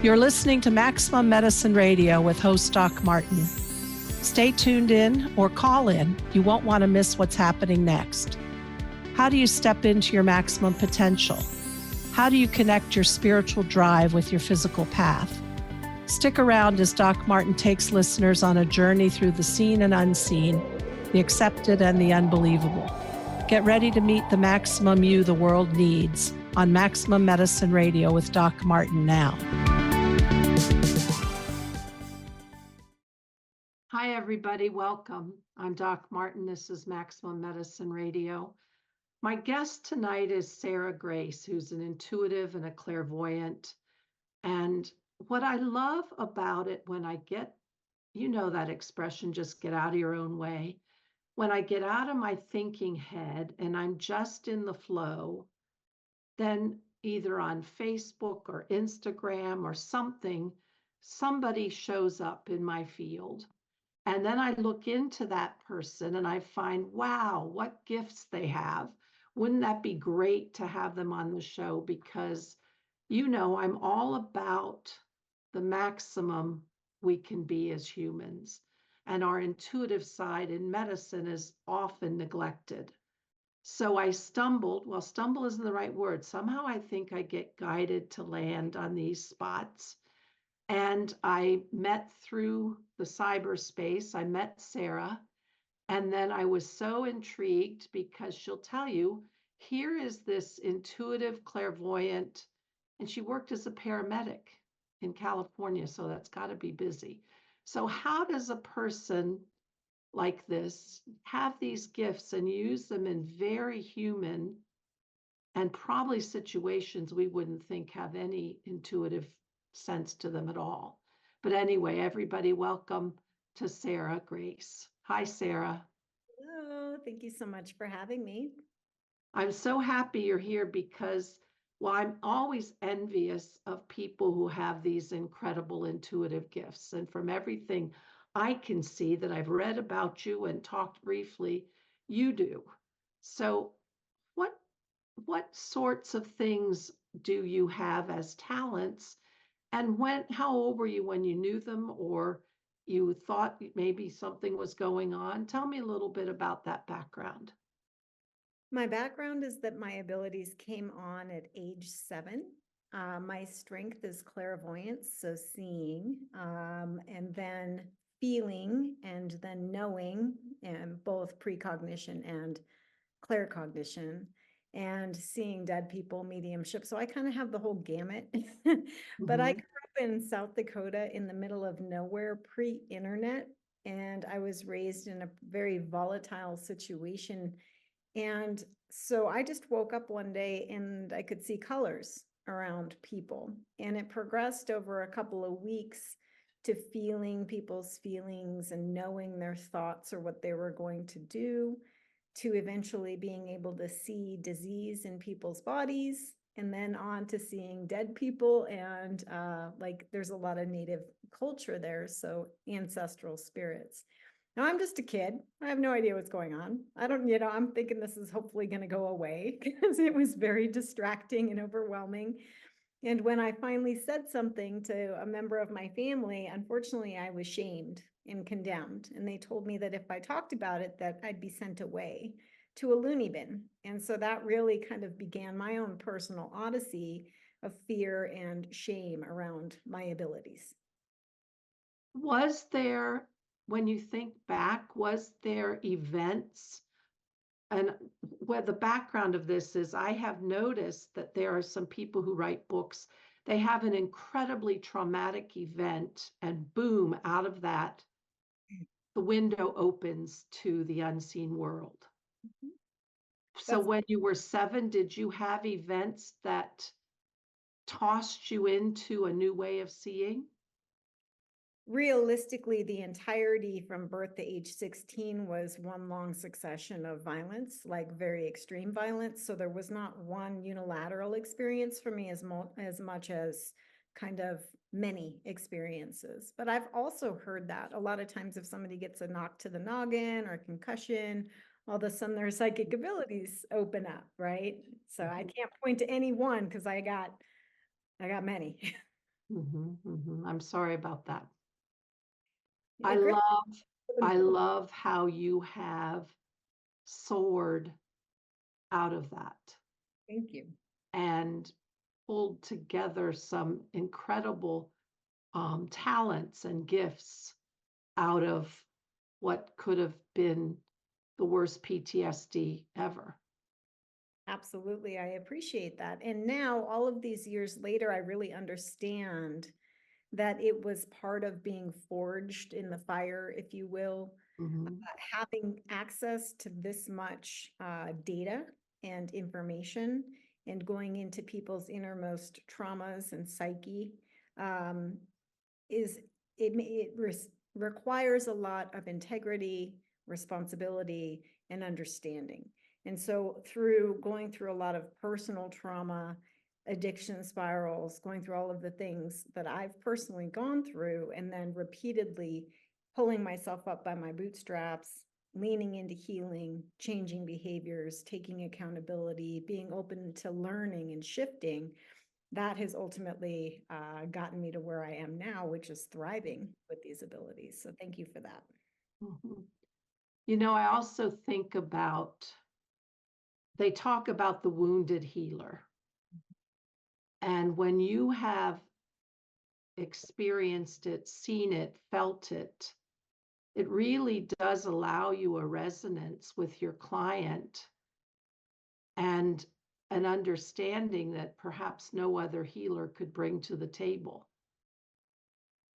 You're listening to Maximum Medicine Radio with host Doc Martin. Stay tuned in or call in. You won't want to miss what's happening next. How do you step into your maximum potential? How do you connect your spiritual drive with your physical path? Stick around as Doc Martin takes listeners on a journey through the seen and unseen, the accepted and the unbelievable. Get ready to meet the maximum you the world needs on Maximum Medicine Radio with Doc Martin now. Hi, everybody. Welcome. I'm Doc Martin. This is Maximum Medicine Radio. My guest tonight is Sarah Grace, who's an intuitive and a clairvoyant. And what I love about it when I get, you know that expression, just get out of your own way. When I get out of my thinking head and I'm just in the flow, then either on Facebook or Instagram or something, somebody shows up in my field. And then I look into that person and I find, wow, what gifts they have. Wouldn't that be great to have them on the show? Because, you know, I'm all about the maximum we can be as humans. And our intuitive side in medicine is often neglected. So I stumbled. Well, stumble isn't the right word. Somehow I think I get guided to land on these spots. And I met through the cyberspace, I met Sarah, and then I was so intrigued because she'll tell you, here is this intuitive clairvoyant, and she worked as a paramedic in California, so that's got to be busy. So how does a person like this have these gifts and use them in very human and probably situations we wouldn't think have any intuitive sense to them at all? But anyway, everybody, welcome to Sarah Grace. Hi, Sarah. Hello, thank you so much for having me. I'm so happy you're here because, well, I'm always envious of people who have these incredible intuitive gifts. And from everything I can see that I've read about you and talked briefly, you do. So what sorts of things do you have as talents? And how old were you when you knew them, or you thought maybe something was going on? Tell me a little bit about that background. My background is that my abilities came on at age 7. My strength is clairvoyance, so seeing, and then feeling, and then knowing, and both precognition and claircognition, and seeing dead people, mediumship. So I kind of have the whole gamut. But I Mhm. grew up in South Dakota in the middle of nowhere, pre-internet, and I was raised in a very volatile situation. And so I just woke up one day and I could see colors around people. And it progressed over a couple of weeks to feeling people's feelings and knowing their thoughts or what they were going to do, to eventually being able to see disease in people's bodies, and then on to seeing dead people. And like there's a lot of native culture there, so ancestral spirits. Now I'm just a kid. I have no idea what's going on. I'm thinking this is hopefully going to go away because it was very distracting and overwhelming. And when I finally said something to a member of my family, unfortunately, I was shamed and condemned. And they told me that if I talked about it, that I'd be sent away to a loony bin. And so that really kind of began my own personal odyssey of fear and shame around my abilities. Was there, when you think back, was there events? And where the background of this is, I have noticed that there are some people who write books, they have an incredibly traumatic event, and boom, out of that, the window opens to the unseen world. So That's when you were 7, did you have events that tossed you into a new way of seeing? realistically, the entirety from birth to age 16 was one long succession of violence, like very extreme violence. So there was not one unilateral experience for me as much as kind of many experiences. But I've also heard that a lot of times if somebody gets a knock to the noggin or a concussion, all of a sudden their psychic abilities open up, right? So I can't point to any one because I got many. I'm sorry about that. A I great love, I book. love how you have soared out of that Thank you. and pulled together some incredible talents and gifts out of what could have been the worst PTSD ever. Absolutely. I appreciate that. And now, all of these years later, I really understand that it was part of being forged in the fire, if you will. Mhm. Having access to this much data and information and going into people's innermost traumas and psyche um, is requires a lot of integrity, responsibility, and understanding. And so through going through a lot of personal trauma, addiction spirals, going through all of the things that I've personally gone through, and then repeatedly pulling myself up by my bootstraps, leaning into healing, changing behaviors, taking accountability, being open to learning and shifting, that has ultimately gotten me to where I am now, which is thriving with these abilities. So thank you for that. Mhm. You know, I also think about, they talk about the wounded healer. And when you have experienced it, seen it, felt it, it really does allow you a resonance with your client and an understanding that perhaps no other healer could bring to the table.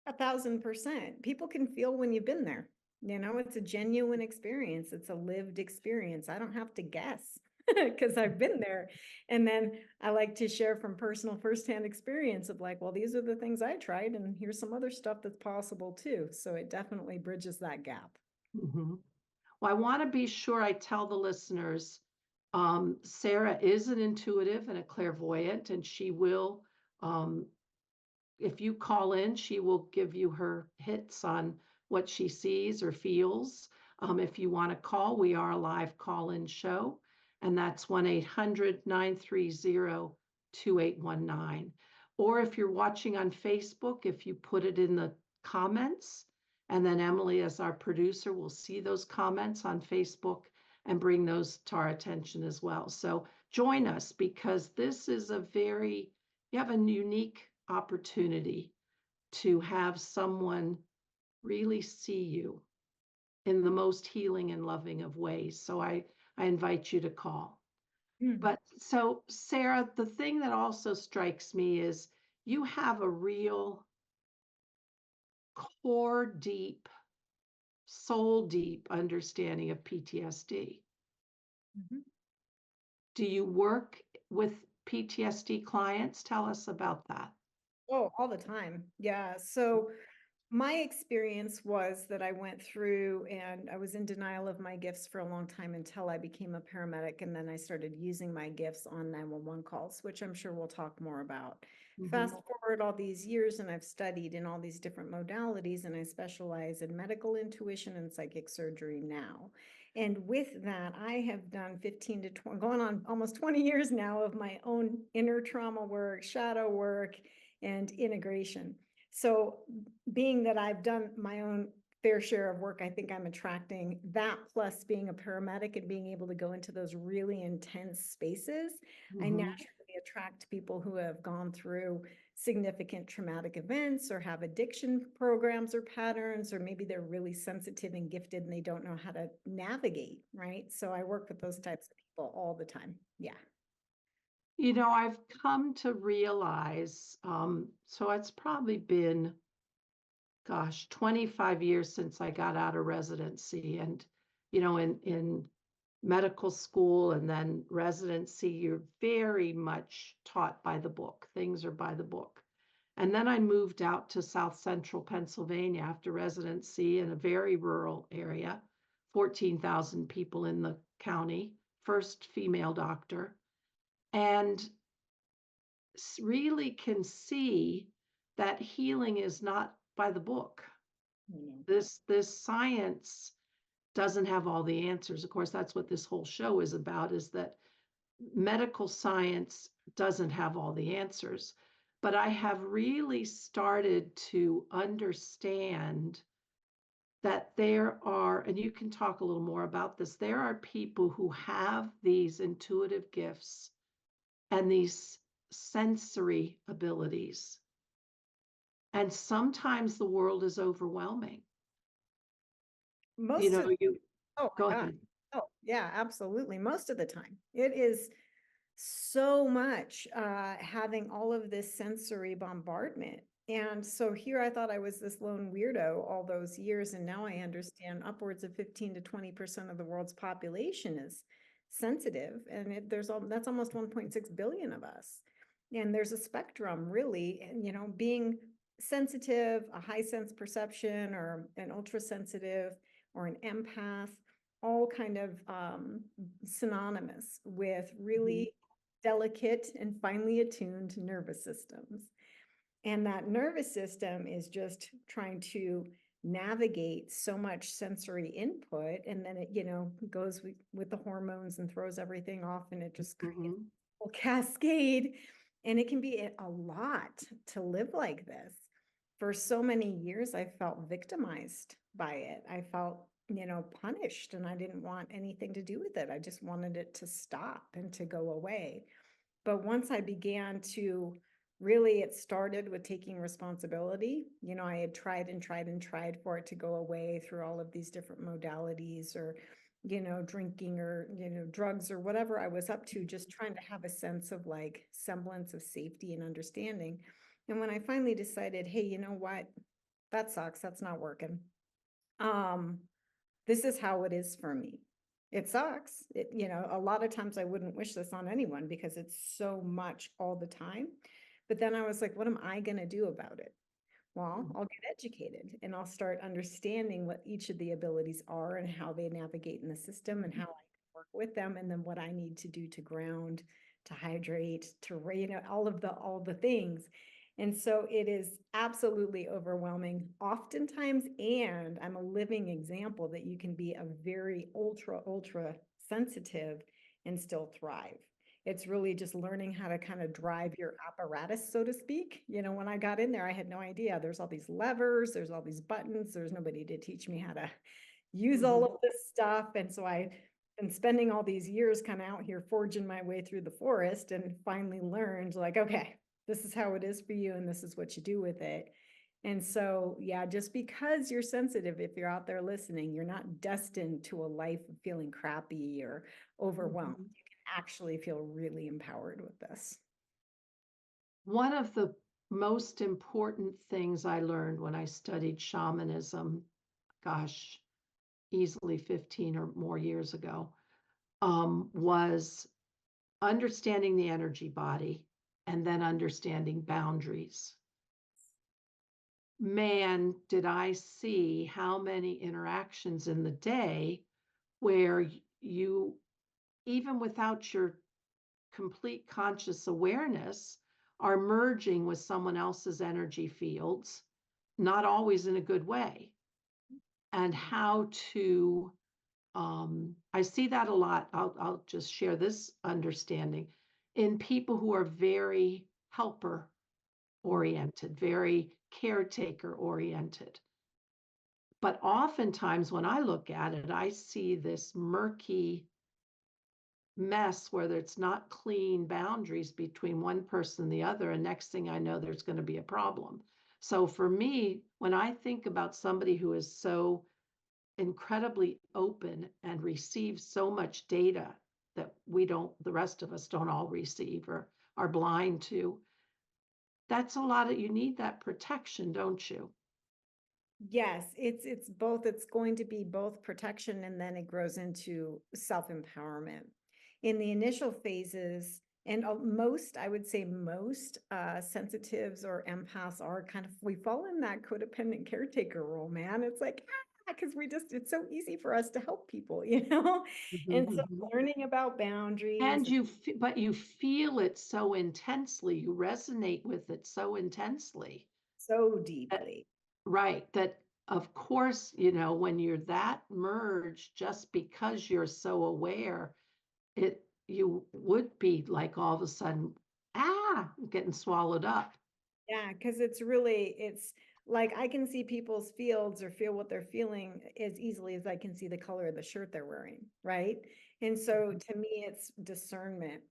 1,000%. People can feel when you've been there. You know, it's a genuine experience. It's a lived experience. I don't have to guess because I've been there. And then I like to share from personal firsthand experience of like, well, these are the things I tried, and here's some other stuff that's possible too. So it definitely bridges that gap. Mhm. Well, I want to be sure I tell the listeners, Sarah is an intuitive and a clairvoyant, and she will, um, if you call in, she will give you her hits on what she sees or feels. If you want to call, we are a live call-in show, and that's 1-800-930-2819. Or if you're watching on Facebook, if you put it in the comments, and then Emily, as our producer, will see those comments on Facebook and bring those to our attention as well. So join us, because this is you have a unique opportunity to have someone really see you in the most healing and loving of ways. So I invite you to call. Mm. But so, Sarah, the thing that also strikes me is you have a real core deep, soul deep understanding of PTSD. Mhm. Do you work with PTSD clients? Tell us about that. Oh, all the time. Yeah. So my experience was that I went through and I was in denial of my gifts for a long time until I became a paramedic. And then I started using my gifts on 911 calls, which I'm sure we'll talk more about. Fast Mhm. forward all these years, and I've studied in all these different modalities, and I specialize in medical intuition and psychic surgery now. And with that, I have done 15 to 20, going on almost 20 years now of my own inner trauma work, shadow work, and integration. So being that I've done my own fair share of work, I think I'm attracting that, plus being a paramedic and being able to go into those really intense spaces. I Mhm. naturally attract people who have gone through significant traumatic events or have addiction programs or patterns, or maybe they're really sensitive and gifted and they don't know how to navigate, right? So I work with those types of people all the time. Yeah. You know, I've come to realize, so it's probably been, gosh, 25 years since I got out of residency. And, you know, in medical school and then residency, you're very much taught by the book. Things are by the book. And then I moved out to South Central Pennsylvania after residency in a very rural area, 14,000 people in the county, first female doctor. And really can see that healing is not by the book. Mm. This science doesn't have all the answers. Of course, that's what this whole show is about, is that medical science doesn't have all the answers. but I have really started to understand that there are, and you can talk a little more about this, there are people who have these intuitive gifts and these sensory abilities. And sometimes the world is overwhelming. Most of, You oh go my God. ahead. Oh, yeah, absolutely. Most of the time. It is so much having all of this sensory bombardment. And so here I thought I was this lone weirdo all those years, and now I understand upwards of 15 to 20% of the world's population is sensitive, and that's almost 1.6 billion of us. And there's a spectrum, really, and being sensitive, a high sense perception, or an ultra sensitive, or an empath, all kind of synonymous with really delicate and finely attuned nervous systems. And that nervous system is just trying to navigate so much sensory input. And then it, goes with the hormones and throws everything off, and it just Mhm. will cascade. And it can be a lot to live like this. For so many years, I felt victimized by it. I felt, punished, and I didn't want anything to do with it. I just wanted it to stop and to go away. But once I began to really, it started with taking responsibility. I had tried and tried and tried for it to go away through all of these different modalities, or, drinking, or, drugs, or whatever I was up to, just trying to have a sense of like semblance of safety and understanding. And when I finally decided, hey, you know what? That sucks. That's not working. Um, this is how it is for me. It sucks. A lot of times I wouldn't wish this on anyone because it's so much all the time. But then I was like, what am I going to do about it? Well, I'll get educated, and I'll start understanding what each of the abilities are and how they navigate in the system, and how I can work with them, and then what I need to do to ground, to hydrate, to all the things. And so it is absolutely overwhelming oftentimes. And I'm a living example that you can be a very ultra sensitive and still thrive. It's really just learning how to kind of drive your apparatus, so to speak. When I got in there, I had no idea. There's all these levers, there's all these buttons. There's nobody to teach me how to use all of this stuff. And so I've been spending all these years kind of out here forging my way through the forest, and finally learned, like, okay, this is how it is for you, and this is what you do with it. And so, yeah, just because you're sensitive, if you're out there listening, you're not destined to a life of feeling crappy or overwhelmed. You can actually feel really empowered with this. One of the most important things I learned when I studied shamanism, gosh, easily 15 or more years ago, was understanding the energy body and then understanding boundaries. Man, did I see how many interactions in the day where you, even without your complete conscious awareness, are merging with someone else's energy fields, not always in a good way. And how to, I see that a lot. I'll just share this understanding in people who are very helper oriented, very caretaker oriented. But oftentimes when I look at it, I see this murky mess where it's not clean boundaries between one person and the other. And next thing I know, there's going to be a problem. So for me, when I think about somebody who is so incredibly open and receives so much data that the rest of us don't all receive or are blind to, that's a lot of, you need that protection, don't you? Yes, it's both. It's going to be both protection, and then it grows into self-empowerment. In the initial phases, and I would say most sensitives or empaths are kind of, we fall in that codependent caretaker role, man. It's like, because it's so easy for us to help people, And so learning about boundaries. And but you feel it so intensely, you resonate with it so intensely. So That, deeply. right. That, of course, when you're that merged, just because you're so aware, you would be like all of a sudden, getting swallowed up. Yeah, because it's like I can see people's fields or feel what they're feeling as easily as I can see the color of the shirt they're wearing, right? And so to me, it's discernment.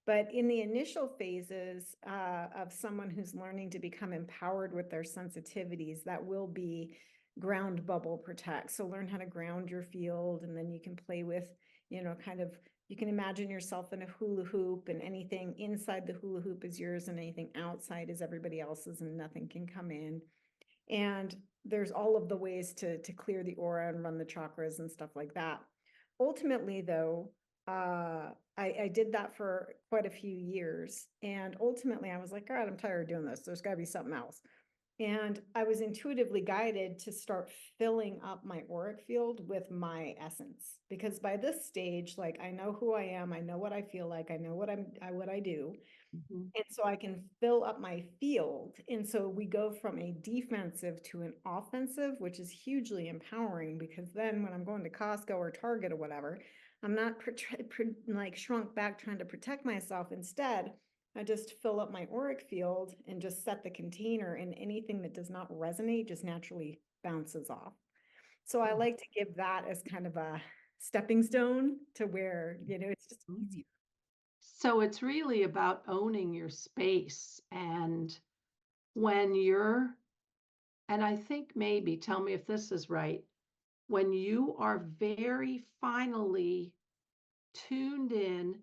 But in the initial phases of someone who's learning to become empowered with their sensitivities, that will be ground bubble protect. So learn how to ground your field, and then you can play with, kind of you can imagine yourself in a hula hoop, and anything inside the hula hoop is yours and anything outside is everybody else's, and nothing can come in. And there's all of the ways to clear the aura and run the chakras and stuff like that. Ultimately, though, I did that for quite a few years. And ultimately, I was like, all right, I'm tired of doing this. There's got to be something else. And I was intuitively guided to start filling up my auric field with my essence. Because by this stage, like I know who I am, I know what I feel like, I know what I do. Mhm. And so I can fill up my field. And so we go from a defensive to an offensive, which is hugely empowering, because then when I'm going to Costco or Target or whatever, I'm not like shrunk back trying to protect myself. Instead, I just fill up my auric field and just set the container, and anything that does not resonate just naturally bounces off. So I like to give that as kind of a stepping stone to where, it's just easier. So it's really about owning your space. And when you're, and I think maybe, tell me if this is right, when you are very finally tuned in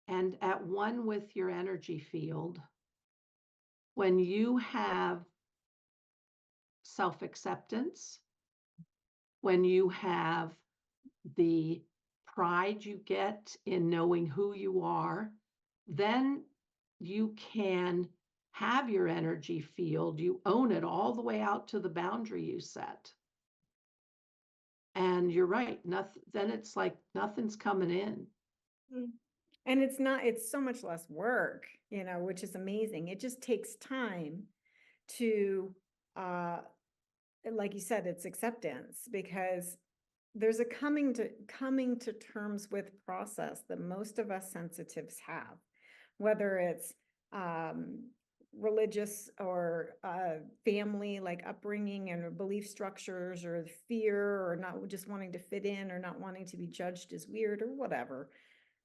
and at one with your energy field, when you have self acceptance, when you have the pride you get in knowing who you are, then you can have your energy field, you own it all the way out to the boundary you set. And you're right, nothing, then it's like nothing's coming in. Mm. And it's so much less work, which is amazing. It just takes time to, uh, like you said, it's acceptance, because there's a coming to terms with process that most of us sensitives have, whether it's um, religious or family, like upbringing and belief structures, or fear, or not just wanting to fit in, or not wanting to be judged as weird or whatever.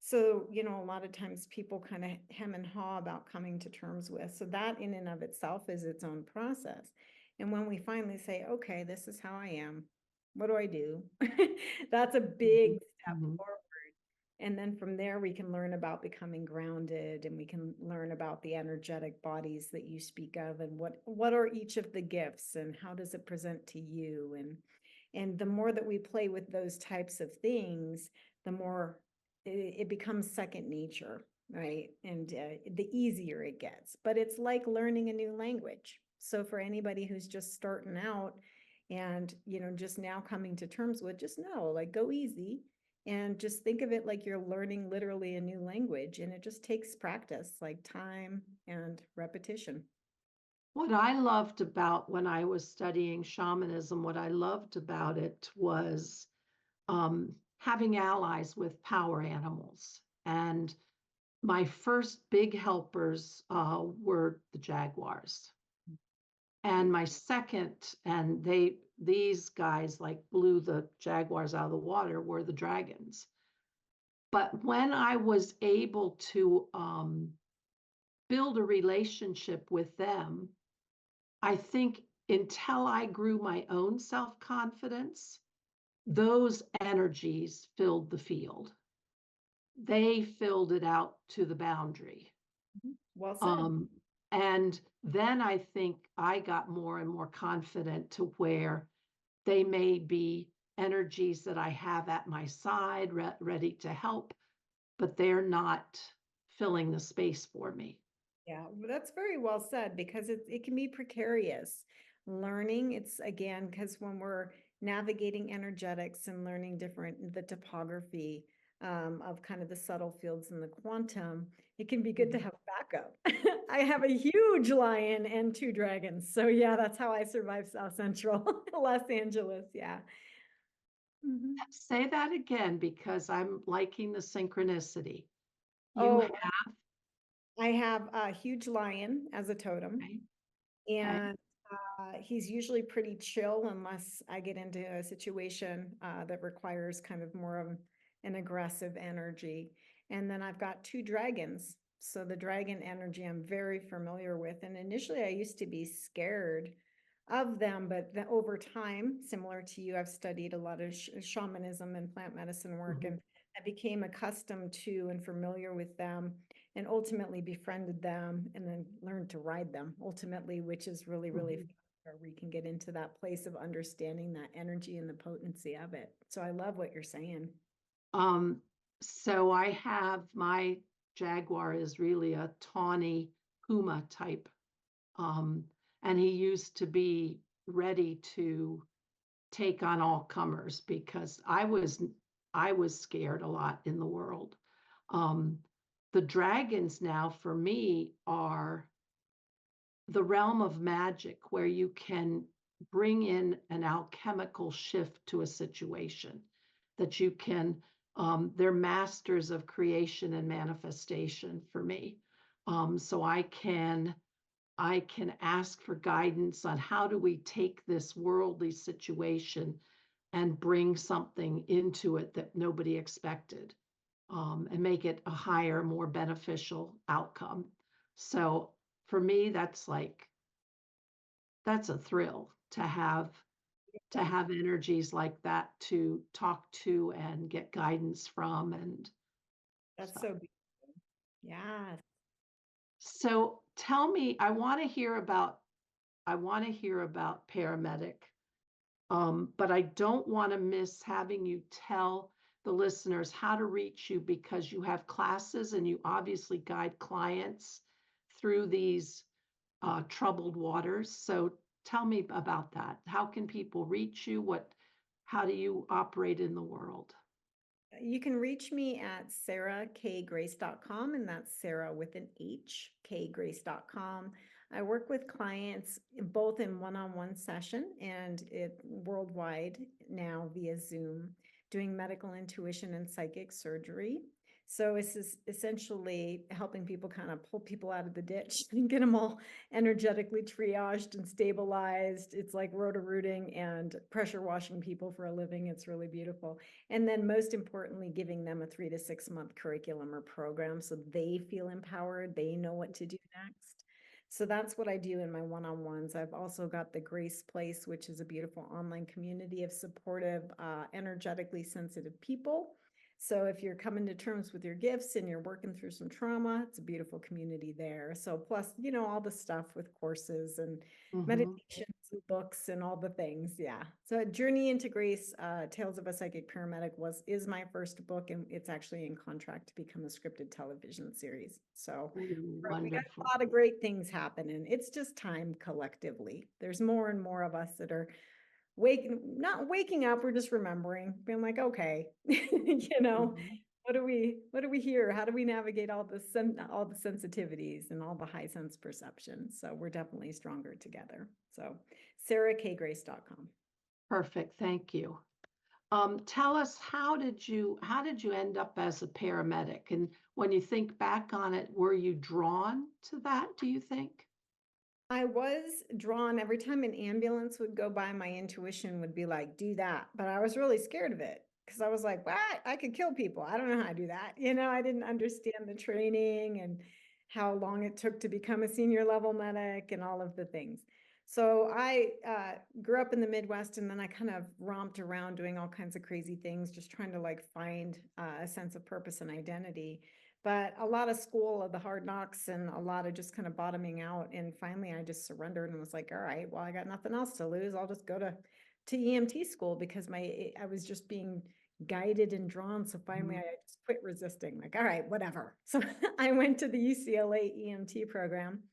So, a lot of times people kind of hem and haw about coming to terms with. So that in and of itself is its own process. And when we finally say, okay, this is how I am, what do I do? That's a big Mhm, step mhm. forward. And then from there, we can learn about becoming grounded, and we can learn about the energetic bodies that you speak of, and what are each of the gifts, and how does it present to you? And the more that we play with those types of things, the more it becomes second nature, right? And the easier it gets. But it's like learning a new language. So for anybody who's just starting out and, just now coming to terms with, just know, like, go easy, and just think of it like you're learning literally a new language. And it just takes practice, like time and repetition. What I loved about when I was studying shamanism, what I loved about it was having allies with power animals. And my first big helpers were the jaguars. And my second, and these guys like blew the jaguars out of the water, were the dragons. But when I was able to build a relationship with them, I think until I grew my own self confidence, those energies filled the field. They filled it out to the boundary. Well said. Um, and then I think I got more and more confident to where they may be energies that I have at my side, ready to help, but they're not filling the space for me. Yeah, well, that's very well said, because it can be precarious learning. It's again, because when we're navigating energetics and learning the topography of kind of the subtle fields and the quantum, it can be good to Mhm. have backup. I have a huge lion and two dragons. So yeah, that's how I survived South Central, Los Angeles. Yeah. Mhm. Say that again because I'm liking the synchronicity. You Oh, have, I have a huge lion as a totem. Okay. And he's usually pretty chill unless I get into a situation that requires kind of more of an aggressive energy. And then I've got two dragons. So the dragon energy I'm very familiar with. And initially I used to be scared of them, but over time, similar to you, I've studied a lot of shamanism and plant medicine work, Mhm. and I became accustomed to and familiar with them, and ultimately befriended them, and then learned to ride them ultimately, which is really, really Mhm. fun, where we can get into that place of understanding that energy and the potency of it. So I love what you're saying. Um, so I have my Jaguar is really a tawny Puma type. Um, and he used to be ready to take on all comers because I was scared a lot in the world. Um, the dragons now for me are the realm of magic where you can bring in an alchemical shift to a situation that you can they're masters of creation and manifestation for me. So I can ask for guidance on how do we take this worldly situation and bring something into it that nobody expected, and make it a higher, more beneficial outcome. So for me, that's a thrill to have energies like that to talk to and get guidance from. And That's so so beautiful. Yeah. so tell me, I want to hear about paramedic. But I don't want to miss having you tell the listeners how to reach you because you have classes and you obviously guide clients through these troubled waters. So tell me about that. How can people reach you? How do you operate in the world? You can reach me at sarahkgrace.com, and that's Sarah with an H, kgrace.com. I work with clients both in one-on-one session and it worldwide now via Zoom, doing medical intuition and psychic surgery. So it's essentially helping people kind of pull people out of the ditch and get them all energetically triaged and stabilized. It's like roto-rooting and pressure washing people for a living. It's really beautiful. And then most importantly, giving them a 3 to 6 month curriculum or program so they feel empowered, they know what to do next. So that's what I do in my one-on-ones. I've also got the Grace Place, which is a beautiful online community of supportive, energetically sensitive people. So if you're coming to terms with your gifts and you're working through some trauma, it's a beautiful community there. So plus, all the stuff with courses and Mhm. meditations and books and all the things. Yeah. So Journey into Grace, Tales of a Psychic Paramedic is my first book, and it's actually in contract to become a scripted television series. So Ooh, we got wonderful. a lot of great things happening. It's just time collectively. There's more and more of us that are not waking up, we're just remembering, being like, okay, Mhm. what do we hear? How do we navigate all the sensitivities and all the high sense perceptions? So we're definitely stronger together. So sarahkgrace.com. Perfect. Thank you. Tell us how did you end up as a paramedic? And when you think back on it, were you drawn to that, do you think? I was drawn every time an ambulance would go by, my intuition would be like, do that. But I was really scared of it because I was like, what? I could kill people. I don't know how to do that. I didn't understand the training and how long it took to become a senior level medic and all of the things. So I grew up in the Midwest, and then I kind of romped around doing all kinds of crazy things, just trying to like find a sense of purpose and identity, but a lot of school of the hard knocks and a lot of just kind of bottoming out. And finally I just surrendered and was like, all right, well, I got nothing else to lose. I'll just go to EMT school because I was just being guided and drawn. So finally I Mhm. just quit resisting, like, all right, whatever. So I went to the UCLA EMT program.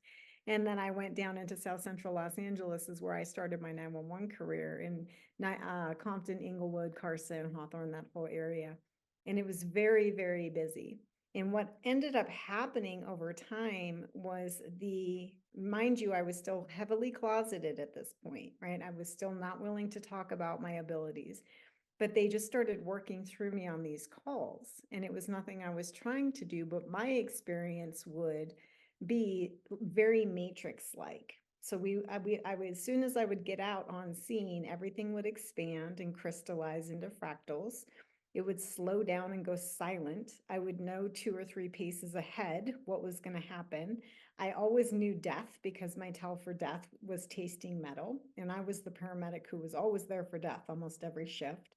And then I went down into South Central Los Angeles, is where I started my 911 career in Compton, Inglewood, Carson, Hawthorne, that whole area. And it was very, very busy. And what ended up happening over time was mind you, I was still heavily closeted at this point, right? I was still not willing to talk about my abilities, but they just started working through me on these calls. And it was nothing I was trying to do, but my experience would be very matrix like. So as soon as I would get out on scene, everything would expand and crystallize into fractals. It would slow down and go silent. I would know 2 or 3 paces ahead what was going to happen. I always knew death because my tell for death was tasting metal. And I was the paramedic who was always there for death almost every shift.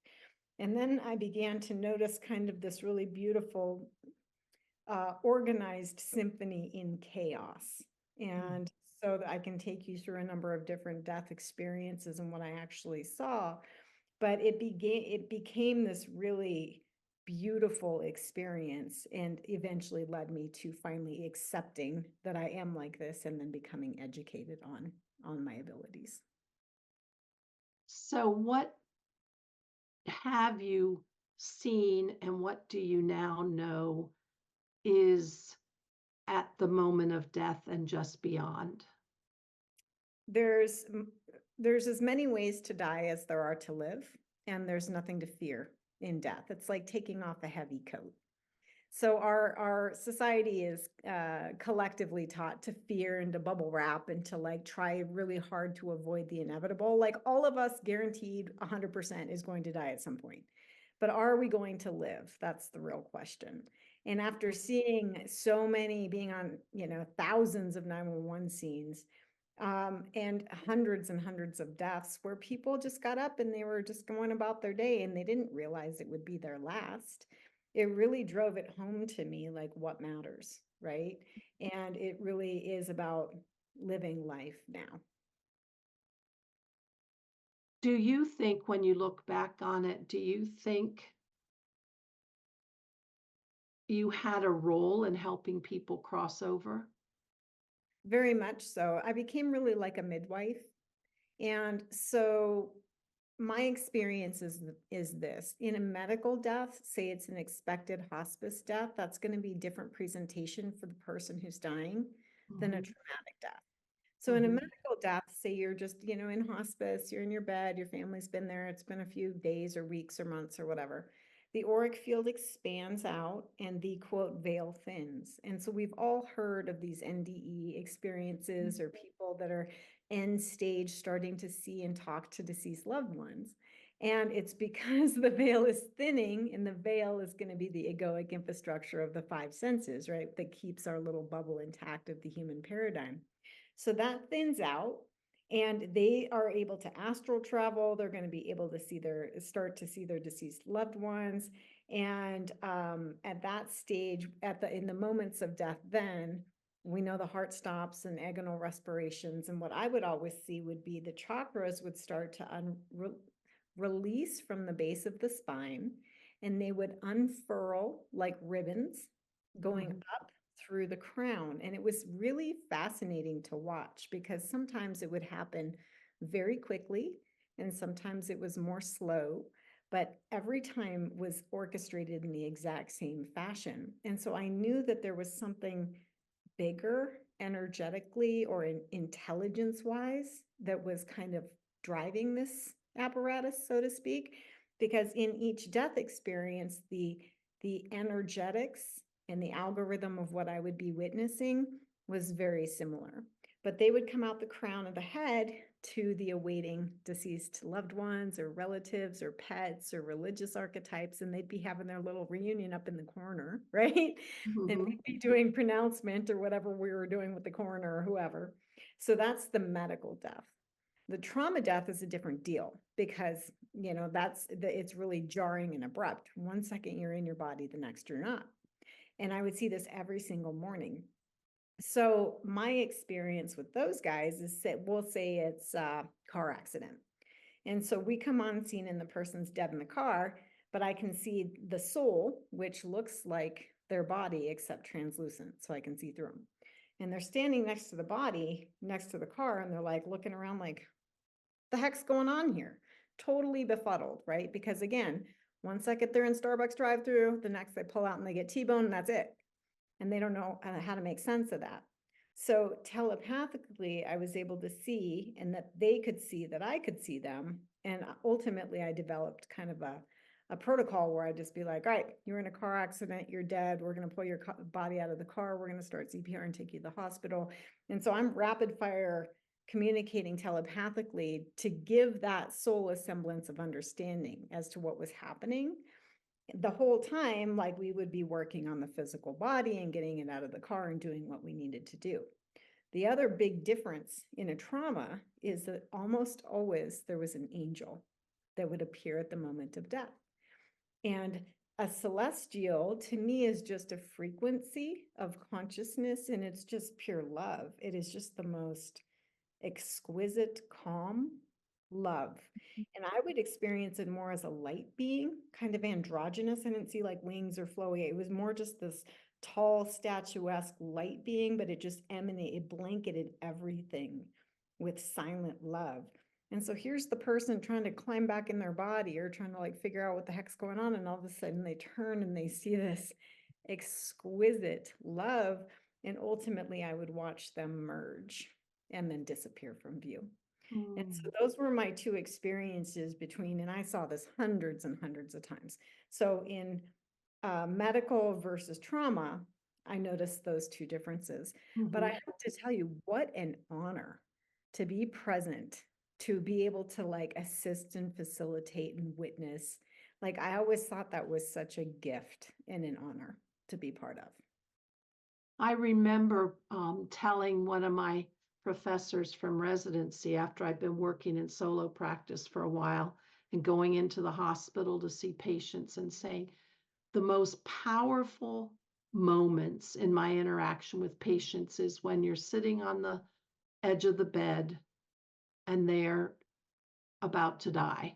And then I began to notice kind of this really beautiful organized symphony in chaos. And so that I can take you through a number of different death experiences and what I actually saw. But it became this really beautiful experience and eventually led me to finally accepting that I am like this and then becoming educated on my abilities. So, what have you seen and what do you now know is at the moment of death and just beyond? There's there's as many ways to die as there are to live, and there's nothing to fear in death. It's like taking off a heavy coat. So our society is collectively taught to fear and to bubble wrap and to like try really hard to avoid the inevitable. Like all of us guaranteed 100% is going to die at some point. But are we going to live? That's the real question. And after seeing so many being on, thousands of 911 scenes, and hundreds of deaths where people just got up and they were just going about their day and they didn't realize it would be their last. It really drove it home to me, like what matters, right? And it really is about living life now. Do you think, when you look back on it, do you think you had a role in helping people cross over? Very much so. I became really like a midwife. And so my experience is this: in a medical death, say it's an expected hospice death, that's going to be different presentation for the person who's dying than a Mhm, traumatic death. So in a mhm, medical death, say you're just, in hospice, you're in your bed, your family's been there, it's been a few days or weeks or months or whatever. The auric field expands out and the quote veil thins. And so we've all heard of these NDE experiences or people that are end stage starting to see and talk to deceased loved ones. And it's because the veil is thinning, and the veil is going to be the egoic infrastructure of the 5 senses, right? That keeps our little bubble intact of the human paradigm. So that thins out and they are able to astral travel. They're going to be able to start to see their deceased loved ones. And at that stage, in the moments of death, then we know the heart stops and agonal respirations. And what I would always see would be the chakras would start to release from the base of the spine, and they would unfurl like ribbons going mhm. up through the crown. And it was really fascinating to watch because sometimes it would happen very quickly and sometimes it was more slow, but every time was orchestrated in the exact same fashion. And so I knew that there was something bigger energetically or intelligence wise that was kind of driving this apparatus, so to speak, because in each death experience, the energetics and the algorithm of what I would be witnessing was very similar. But they would come out the crown of the head to the awaiting deceased loved ones or relatives or pets or religious archetypes, and they'd be having their little reunion up in the corner, right? And Mhm. we'd be doing pronouncement or whatever we were doing with the coroner or whoever. So that's the medical death. The trauma death is a different deal because, it's really jarring and abrupt. 1 second you're in your body, the next you're not. And I would see this every single morning. So my experience with those guys is we'll say it's a car accident. And so we come on scene and the person's dead in the car, but I can see the soul, which looks like their body except translucent, so I can see through them. And they're standing next to the body, next to the car, and they're like looking around like, the heck's going on here? Totally befuddled, right? Because again, 1 second they're in Starbucks drive-through, the next they pull out and they get T-bone and that's it. And they don't know how to make sense of that. So telepathically, I was able to see, and that they could see that I could see them. And ultimately, I developed kind of a protocol where I'd just be like, all right, you're in a car accident, you're dead. We're going to pull your body out of the car. We're going to start CPR and take you to the hospital. And so I'm rapid fire communicating telepathically to give that soul a semblance of understanding as to what was happening. The whole time, like, we would be working on the physical body and getting it out of the car and doing what we needed to do. The other big difference in a trauma is that almost always there was an angel that would appear at the moment of death. And a celestial, to me, is just a frequency of consciousness, and it's just pure love. It is just the most exquisite, calm love. And I would experience it more as a light being, kind of androgynous. I didn't see like wings or flowy. It was more just this tall, statuesque light being, but it just emanated, it blanketed everything with silent love. And so here's the person trying to climb back in their body or trying to like figure out what the heck's going on. And all of a sudden they turn and they see this exquisite love. And ultimately I would watch them merge and then disappear from view. And so those were my two experiences between, and I saw this hundreds and hundreds of times. So in medical versus trauma, I noticed those two differences. But I have to tell you, what an honor to be present, to be able to like assist and facilitate and witness. Like, I always thought that was such a gift and an honor to be part of. I remember telling one of my professors from residency after I'd been working in solo practice for a while and going into the hospital to see patients and saying, the most powerful moments in my interaction with patients is when you're sitting on the edge of the bed and they're about to die.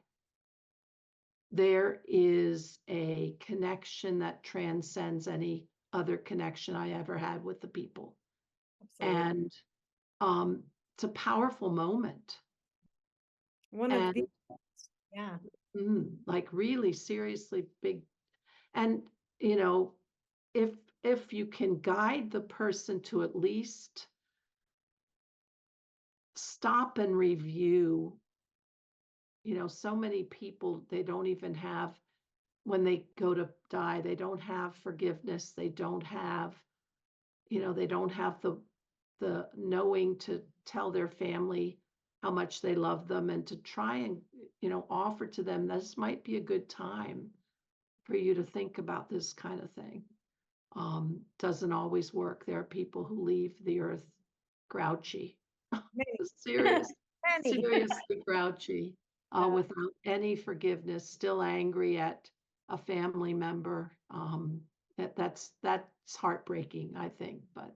There is a connection that transcends any other connection I ever had with the people. Absolutely. And it's a powerful moment. One of the, yeah. Like really seriously big. And, you know, if you can guide the person to at least stop and review, so many people, they don't even have, when they go to die, they don't have forgiveness. They don't have, they don't have the knowing to tell their family how much they love them and to try and, offer to them, this might be a good time for you to think about this kind of thing. Doesn't always work. There are people who leave the earth grouchy, serious, Many. seriously grouchy, without any forgiveness, still angry at a family member. That's heartbreaking, I think. But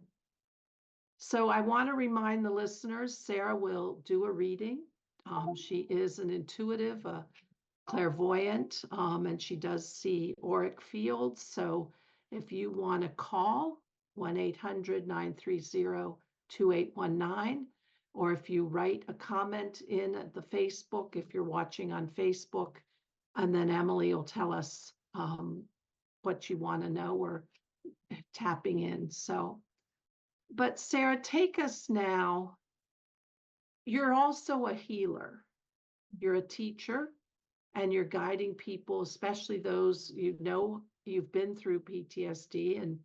so I want to remind the listeners, Sarah will do a reading. She is an intuitive, a clairvoyant, and she does see auric fields. So if you want to call 1-800-930-2819, or if you write a comment in the Facebook, if you're watching on Facebook, and then Emily will tell us what you want to know or tapping in. So, but Sarah, take us now. You're also a healer. You're a teacher. And you're guiding people, especially those you've been through PTSD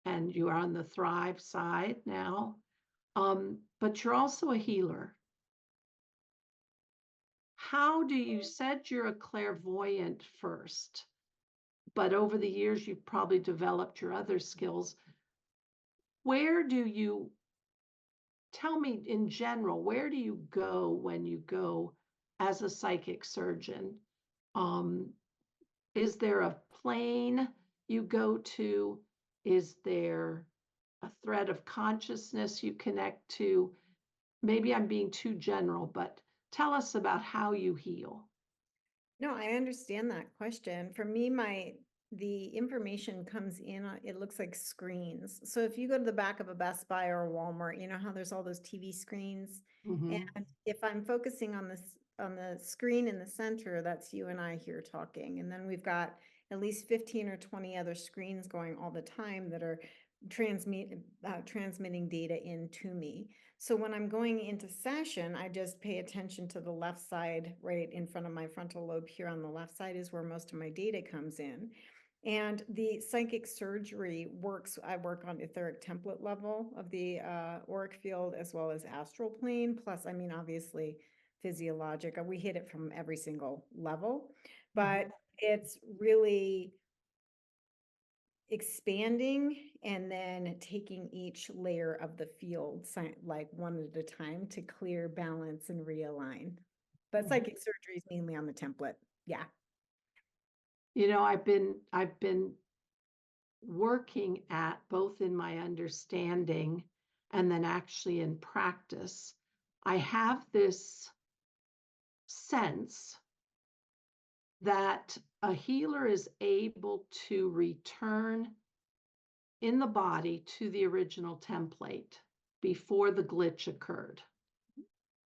and you are on the Thrive side now. But you're also a healer. How do you said you're a clairvoyant first, but over the years you've probably developed your other skills. Where do you tell me in general, where do you go when you go as a psychic surgeon? Is there a plane you go to? Is there a thread of consciousness you connect to? Maybe I'm being too general, but tell us about how you heal. No, I understand that question. For me, the information comes in, it looks like screens. So if you go to the back of a Best Buy or a Walmart, you know how there's all those TV screens? And if I'm focusing on the screen in the center, that's you and I here talking. And then we've got at least 15 or 20 other screens going all the time that are transmitting data into me. So when I'm going into session, I just pay attention to the left side, right in front of my frontal lobe here on the left side is where most of my data comes in. And the psychic surgery works, I work on etheric template level of the auric field as well as astral plane. Plus, I mean, obviously physiologic. We hit it from every single level, but it's really expanding and then taking each layer of the field like one at a time to clear, balance, and realign. But psychic surgery is mainly on the template. Yeah. You know, I've been working at both in my understanding and then actually in practice. I have this sense that a healer is able to return in the body to the original template before the glitch occurred.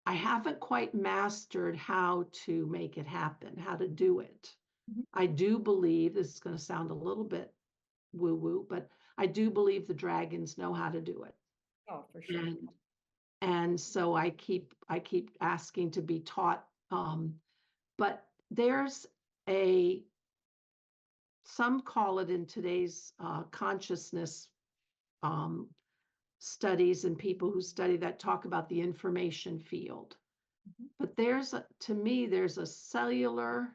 I haven't quite mastered how to make it happen, how to do it. I do believe, this is going to sound a little bit woo-woo, but I do believe the dragons know how to do it. Oh, for sure. And so I keep asking to be taught. But there's some call it in today's consciousness studies, and people who study that talk about the information field. But to me, there's a cellular,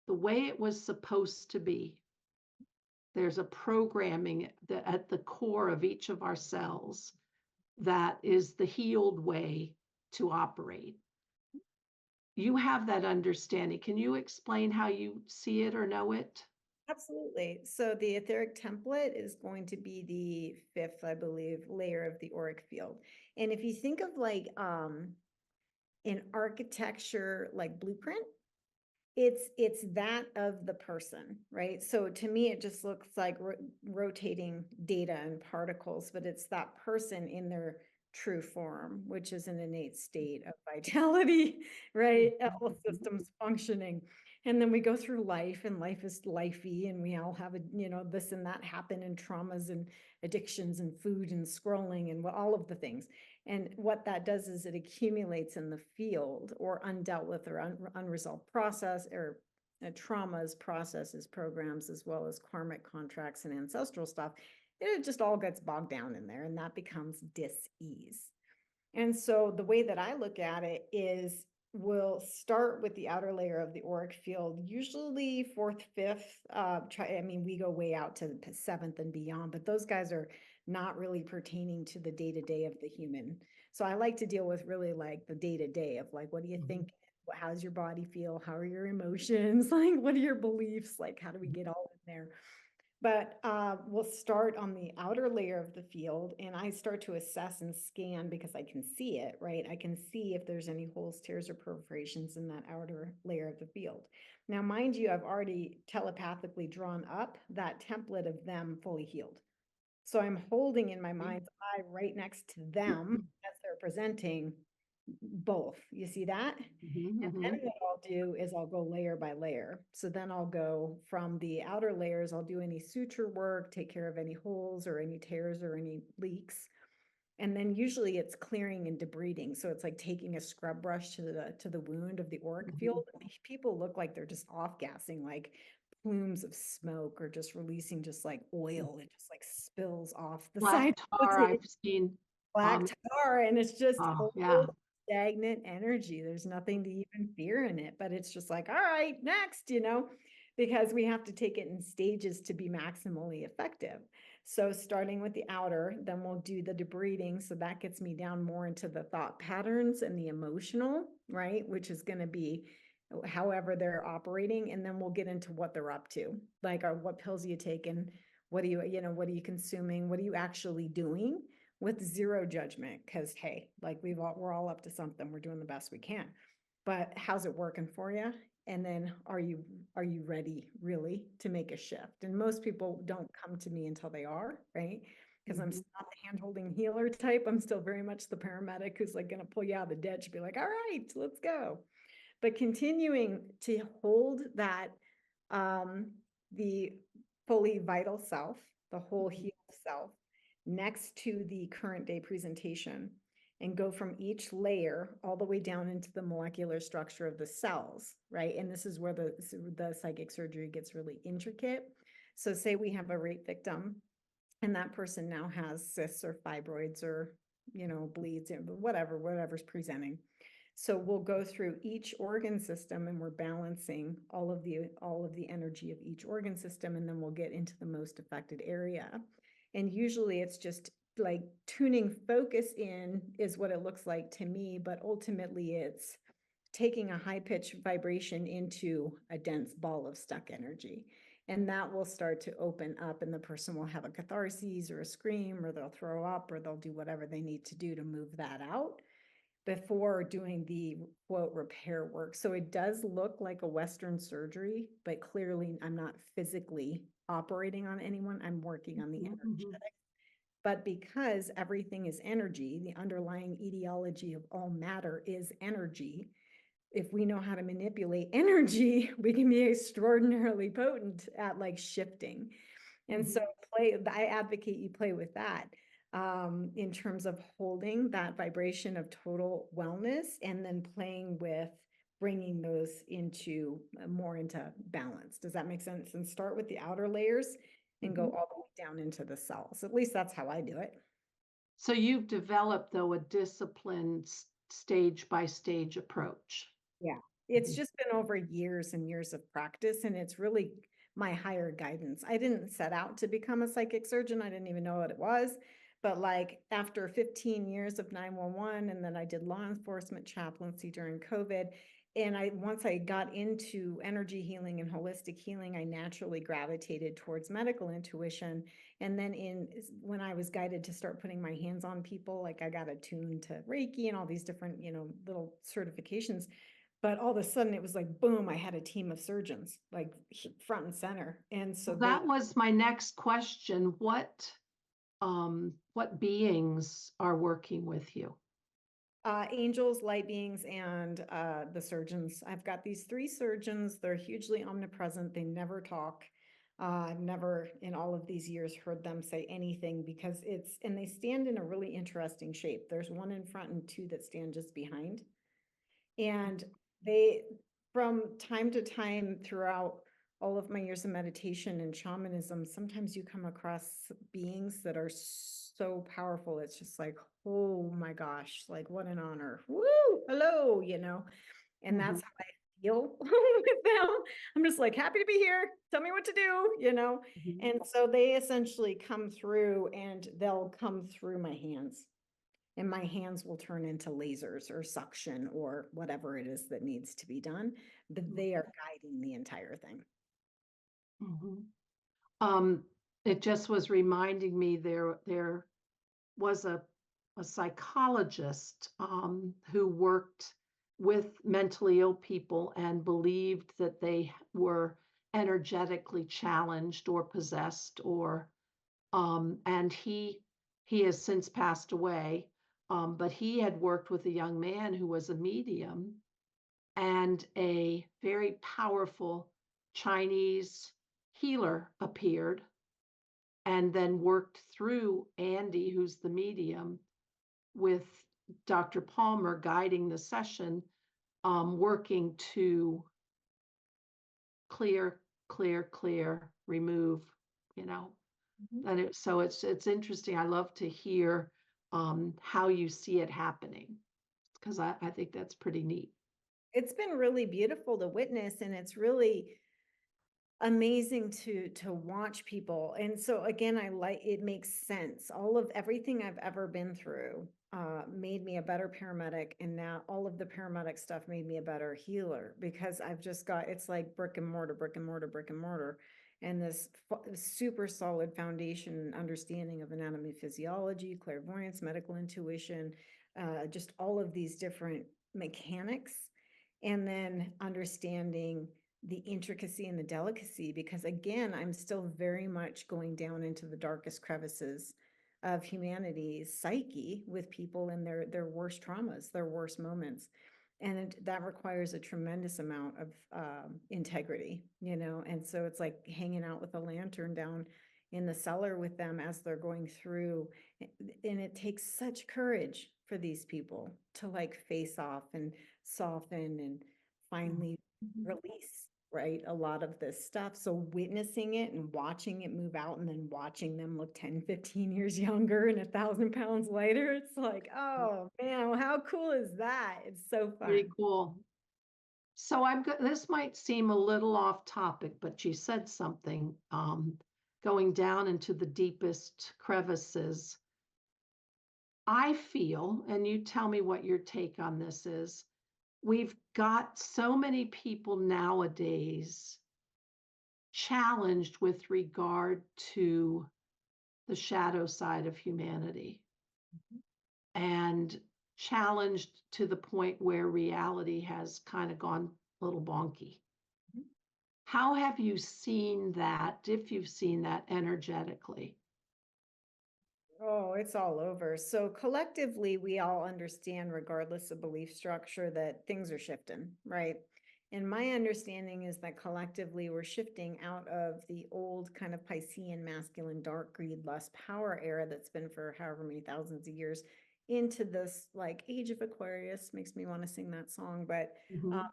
the way it was supposed to be. There's a programming that at the core of each of our cells that is the healed way to operate. You have that understanding. Can you explain how you see it or know it? Absolutely. So the etheric template is going to be the fifth, I believe, layer of the auric field. And if you think of like an architecture like blueprint, it's that of the person, right? So to me, it just looks like rotating data and particles, but it's that person in their true form, which is an innate state of vitality, right? All systems functioning. And then we go through life, and life is lifey, and we all have this and that happen, and traumas and addictions and food and scrolling and all of the things. And what that does is it accumulates in the field, or undealt with or unresolved process or traumas, processes, programs, as well as karmic contracts and ancestral stuff. It just all gets bogged down in there, and that becomes dis-ease. And so the way that I look at it is we'll start with the outer layer of the auric field, usually fourth, fifth. We go way out to the seventh and beyond, but those guys are not really pertaining to the day-to-day of the human. So I like to deal with really like the day-to-day of like, what do you think? How's your body feel? How are your emotions? Like, what are your beliefs? Like, how do we get all in there? But we'll start on the outer layer of the field, and I start to assess and scan because I can see it, right? I can see if there's any holes, tears, or perforations in that outer layer of the field. Now, mind you, I've already telepathically drawn up that template of them fully healed. So I'm holding in my mind's eye right next to them as they're presenting both. You see that? And then what I'll do is I'll go layer by layer. So then I'll go from the outer layers, I'll do any suture work, take care of any holes or any tears or any leaks. And then usually it's clearing and debriding. So it's like taking a scrub brush to the wound of the auric field. People look like they're just off gassing, like plumes of smoke, or just releasing just like oil. It just like spills off the Black side. tar, I've seen. Black tar, and it's just Yeah. stagnant energy. There's nothing to even fear in it, but it's just like, all right, next, because we have to take it in stages to be maximally effective. So starting with the outer, then we'll do the debriding. So that gets me down more into the thought patterns and the emotional, right? Which is going to be however they're operating. And then we'll get into what they're up to. Like, what pills are you taking? What are you consuming? What are you actually doing? With zero judgment, because hey, like we're all up to something. We're doing the best we can. But how's it working for you? And then are you ready really to make a shift? And most people don't come to me until they are, right? Because I'm not the hand-holding healer type. I'm still very much the paramedic who's like going to pull you out of the ditch, be like, all right, let's go. But continuing to hold that the fully vital self, the whole healed self, next to the current day presentation. and go from each layer all the way down into the molecular structure of the cells, right? And this is where the psychic surgery gets really intricate. So say we have a rape victim and that person now has cysts or fibroids or, bleeds, whatever's presenting. So we'll go through each organ system and we're balancing all of the energy of each organ system, and then we'll get into the most affected area. And usually it's just like tuning focus in is what it looks like to me, but ultimately it's taking a high pitched vibration into a dense ball of stuck energy. And that will start to open up, and the person will have a catharsis or a scream, or they'll throw up, or they'll do whatever they need to do to move that out before doing the quote repair work. So it does look like a Western surgery, but clearly I'm not physically operating on anyone. I'm working on the energetic. But because everything is energy, the underlying etiology of all matter is energy. If we know how to manipulate energy, we can be extraordinarily potent at like shifting. And so I advocate you play with that in terms of holding that vibration of total wellness and then playing with bringing those into more into balance. Does that make sense? And start with the outer layers and go all the way down into the cells. At least that's how I do it. So you've developed, though, a disciplined stage by stage approach. Yeah. It's just been over years and years of practice, and it's really my higher guidance. I didn't set out to become a psychic surgeon. I didn't even know what it was. But like after 15 years of 911, and then I did law enforcement chaplaincy during COVID. And once I got into energy healing and holistic healing, I naturally gravitated towards medical intuition. And then when I was guided to start putting my hands on people, like I got attuned to Reiki and all these different, little certifications. But all of a sudden it was like, boom, I had a team of surgeons like front and center. And so That was my next question. What beings are working with you? Angels, light beings, and the surgeons. I've got these 3 surgeons. They're hugely omnipresent. They never talk. I've never in all of these years heard them say anything because and they stand in a really interesting shape. There's 1 in front and 2 that stand just behind. And they, from time to time throughout all of my years of meditation and shamanism, sometimes you come across beings that are so powerful. It's just like, oh my gosh, like what an honor. Woo, hello, and that's how I feel with them. I'm just like, happy to be here. Tell me what to do. And so they essentially come through and they'll come through my hands. And my hands will turn into lasers or suction or whatever it is that needs to be done. But they are guiding the entire thing. It just was reminding me there was a psychologist who worked with mentally ill people and believed that they were energetically challenged or possessed, or and he has since passed away. But he had worked with a young man who was a medium, and a very powerful Chinese healer appeared and then worked through Andy, who's the medium, with Dr. Palmer guiding the session, working to clear, remove, and so it's interesting. I love to hear how you see it happening, because I think that's pretty neat. It's been really beautiful to witness, and it's really amazing to watch people. And so again, it makes sense. All of everything I've ever been through made me a better paramedic, and now all of the paramedic stuff made me a better healer, because I've just got, it's like brick and mortar, and this super solid foundation and understanding of anatomy, physiology, clairvoyance, medical intuition, just all of these different mechanics, and then understanding the intricacy and the delicacy, because again, I'm still very much going down into the darkest crevices of humanity's psyche with people in their worst traumas, their worst moments. And that requires a tremendous amount of integrity, and so it's like hanging out with a lantern down in the cellar with them as they're going through. And it takes such courage for these people to like face off and soften and finally release, right? A lot of this stuff. So witnessing it and watching it move out and then watching them look 10, 15 years younger and 1,000 pounds lighter, it's like, oh man, how cool is that? It's so Pretty fun. cool. So this might seem a little off topic, but you said something, going down into the deepest crevices. I feel, and you tell me what your take on this is, we've got so many people nowadays challenged with regard to the shadow side of humanity and challenged to the point where reality has kind of gone a little bonky. How have you seen that, if you've seen that energetically? Oh, it's all over. So collectively, we all understand, regardless of belief structure, that things are shifting, right? And my understanding is that collectively we're shifting out of the old kind of Piscean masculine dark greed, lust, power era that's been for however many thousands of years into this like age of Aquarius. Makes me want to sing that song, but uh,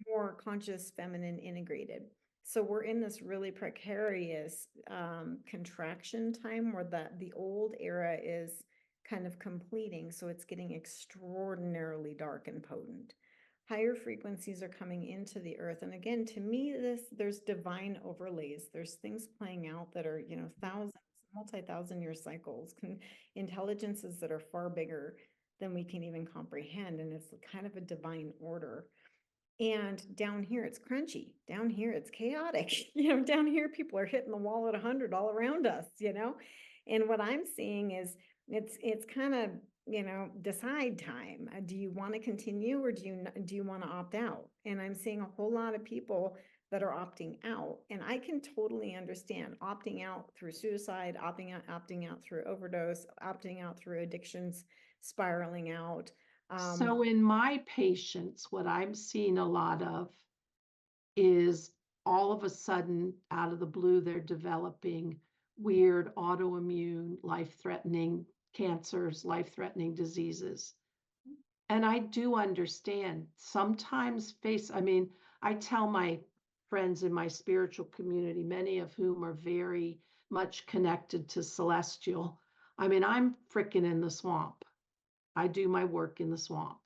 more conscious, feminine, integrated. So we're in this really precarious contraction time where the old era is kind of completing. So it's getting extraordinarily dark and potent. Higher frequencies are coming into the earth. And again, to me, there's divine overlays. There's things playing out that are, thousands, multi-thousand year cycles, intelligences that are far bigger than we can even comprehend. And it's kind of a divine order. And down here, it's crunchy. Down here, it's chaotic. Down here, people are hitting the wall at 100 all around us, And what I'm seeing is it's kind of, decide time. Do you want to continue or do you want to opt out? And I'm seeing a whole lot of people that are opting out. And I can totally understand opting out through suicide, opting out through overdose, opting out through addictions, spiraling out. So in my patients, what I'm seeing a lot of is all of a sudden, out of the blue, they're developing weird autoimmune, life-threatening cancers, life-threatening diseases. And I do understand sometimes I tell my friends in my spiritual community, many of whom are very much connected to celestial. I'm freaking in the swamp. I do my work in the swamp.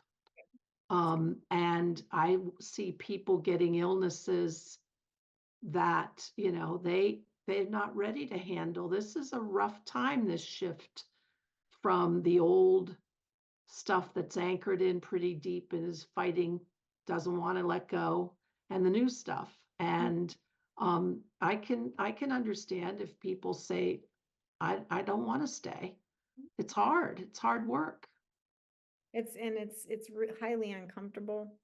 And I see people getting illnesses that, they're not ready to handle. This is a rough time, this shift from the old stuff that's anchored in pretty deep and is fighting, doesn't want to let go, and the new stuff. And I can understand if people say, I don't want to stay. It's hard. It's hard work. It's highly uncomfortable,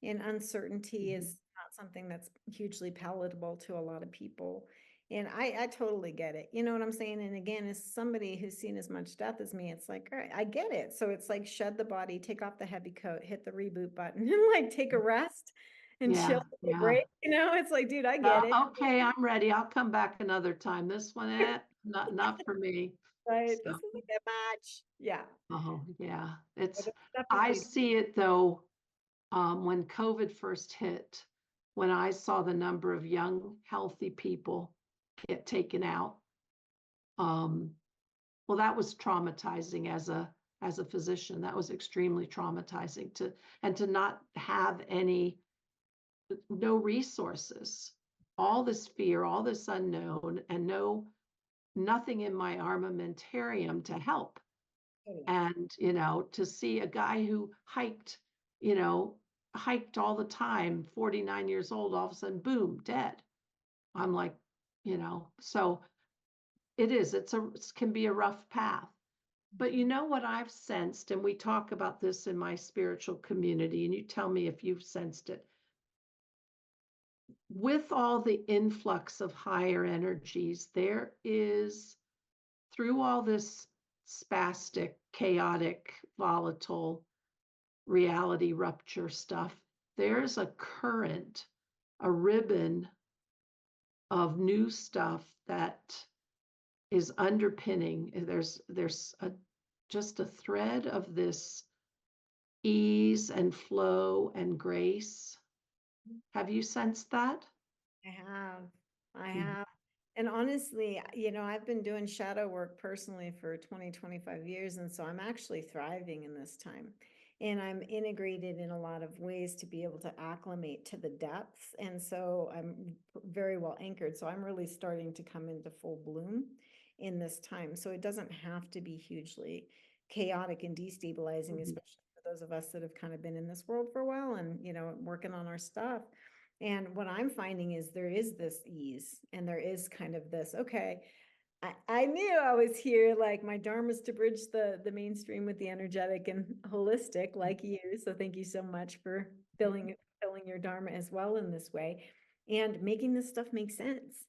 and uncertainty is not something that's hugely palatable to a lot of people. And I totally get it. You know what I'm saying? And again, as somebody who's seen as much death as me, it's like, all right, I get it. So it's like shed the body, take off the heavy coat, hit the reboot button, and like take a rest and chill, Yeah, take a yeah. break. It's like, dude, I get it. Okay, I'm ready. I'll come back another time. This one, not for me. Right. So, This isn't that much. Yeah. oh yeah, But it's. it's I definitely see it though. When COVID first hit, when I saw the number of young, healthy people get taken out, well, that was traumatizing as a physician. That was extremely traumatizing to not have no resources, all this fear, all this unknown, and nothing in my armamentarium to help. And, to see a guy who you know, hiked all the time, 49 years old, all of a sudden, boom, dead. I'm like, so it can be a rough path. But you know what I've sensed, and we talk about this in my spiritual community, and you tell me if you've sensed it. With all the influx of higher energies, there is, through all this spastic, chaotic, volatile reality rupture stuff, there's a current, a ribbon of new stuff that is underpinning. There's just a thread of this ease and flow and grace. Have you sensed that? I have. I Mhm. have. And honestly, I've been doing shadow work personally for 20, 25 years. And so I'm actually thriving in this time. And I'm integrated in a lot of ways to be able to acclimate to the depths. And so I'm very well anchored. So I'm really starting to come into full bloom in this time. So it doesn't have to be hugely chaotic and destabilizing, Mhm. especially for those of us that have kind of been in this world for a while and, working on our stuff. And what I'm finding is there is this ease and there is kind of this, okay, I knew I was here. Like my dharma is to bridge the mainstream with the energetic and holistic, like you. So thank you so much for filling your dharma as well in this way and making this stuff make sense.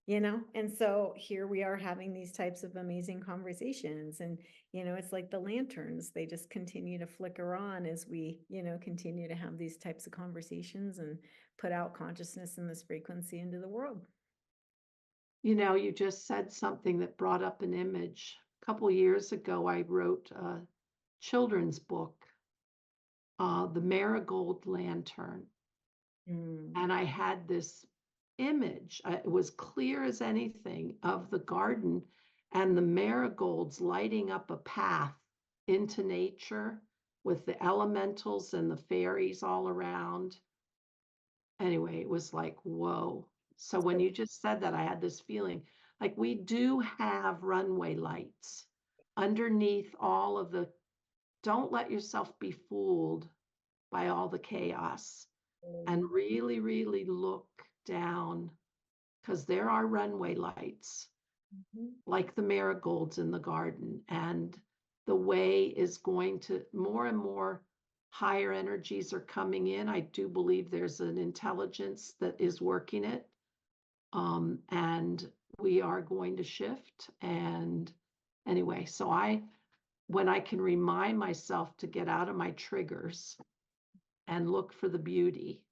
And so here we are having these types of amazing conversations. And, it's like the lanterns, they just continue to flicker on as we, continue to have these types of conversations and put out consciousness in this frequency into the world. You just said something that brought up an image. A couple years ago, I wrote a children's book, The Marigold Lantern. Mm. And I had this image, it was clear as anything, of the garden and the marigolds lighting up a path into nature with the elementals and the fairies all around. Anyway, it was like, whoa. So when So, you just said that, I had this feeling like we do have runway lights underneath all of the, don't let yourself be fooled by all the chaos and really, really look down because there are runway lights mhm. like the marigolds in the garden. And the way is going to more and more higher energies are coming in. I do believe there's an intelligence that is working it. And we are going to shift. And anyway, so when I can remind myself to get out of my triggers and look for the beauty.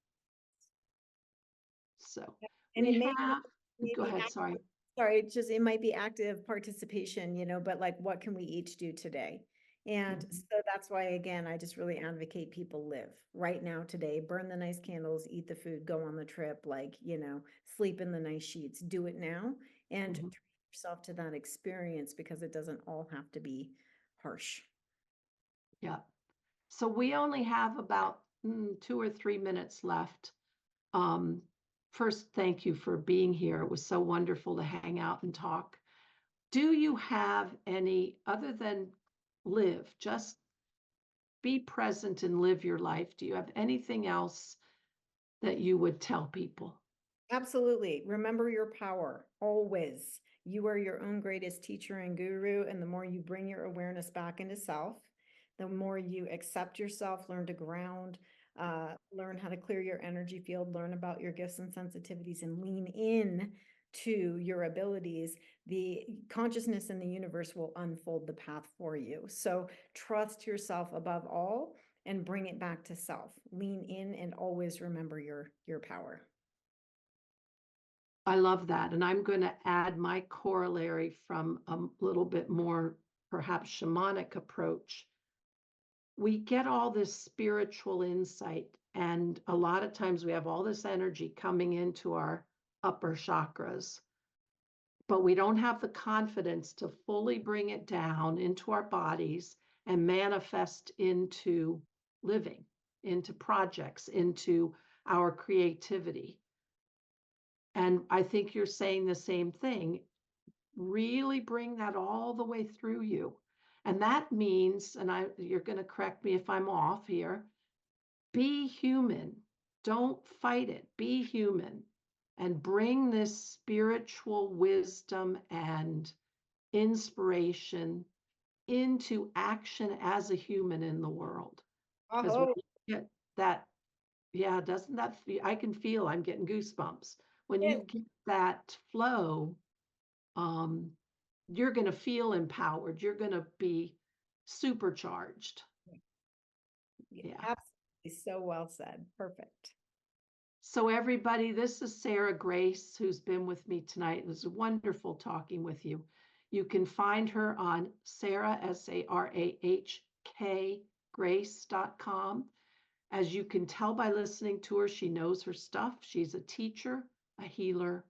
So And we have, may go be ahead, sorry. active, sorry, just it might be active participation, but like what can we each do today? And Mhm. so that's why, again, I just really advocate people live right now, today, burn the nice candles, eat the food, go on the trip, like, sleep in the nice sheets, do it now and Mhm. treat yourself to that experience because it doesn't all have to be harsh. Yeah. So we only have about 2 or 3 minutes left. Um, First, thank you for being here. It was so wonderful to hang out and talk. Do you have any, other than live, just be present and live your life? Do you have anything else that you would tell people? Absolutely. Remember your power always. You are your own greatest teacher and guru. And the more you bring your awareness back into self, the more you accept yourself, learn to ground, learn how to clear your energy field, learn about your gifts and sensitivities, and lean in to your abilities, the consciousness in the universe will unfold the path for you. So trust yourself above all and bring it back to self. Lean in and always remember your power. I love that. And I'm going to add my corollary from a little bit more, perhaps shamanic approach. We get all this spiritual insight, and a lot of times we have all this energy coming into our upper chakras, but we don't have the confidence to fully bring it down into our bodies and manifest into living, into projects, into our creativity. And I think you're saying the same thing. Really bring that all the way through you. And that means, and you're going to correct me if I'm off here, be human. Don't fight it. Be human and bring this spiritual wisdom and inspiration into action as a human in the world. Because when Oh, you get that, yeah, doesn't that feel, I can feel I'm getting goosebumps. When yeah. you get that flow, um, you're going to feel empowered. You're going to be supercharged. Yeah, Yeah. absolutely. So well said. Perfect. So, everybody, this is Sarah Grace, who's been with me tonight. It was wonderful talking with you. You can find her on Sarah, SARAHK SarahGrace.com. As you can tell by listening to her, she knows her stuff. She's a teacher, a healer.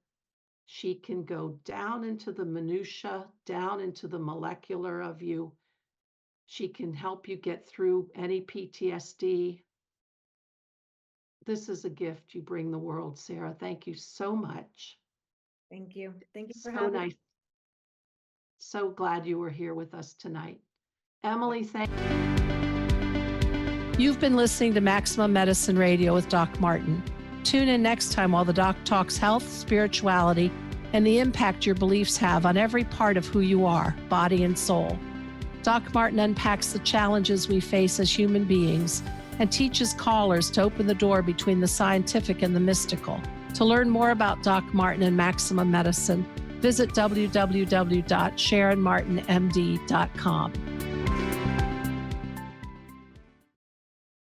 She can go down into the minutia, down into the molecular of you. She can help you get through any PTSD. This is a gift you bring the world, Sarah. Thank you so much. Thank you. Thank you for So having me. nice. So glad you were here with us tonight. Emily, thank you. You've been listening to Maximum Medicine Radio with Doc Martin. Tune in next time while the doc talks health, spirituality, and the impact your beliefs have on every part of who you are, body and soul. Doc Martin unpacks the challenges we face as human beings and teaches callers to open the door between the scientific and the mystical. To learn more about Doc Martin and Maximum Medicine, visit www.sharonmartinmd.com.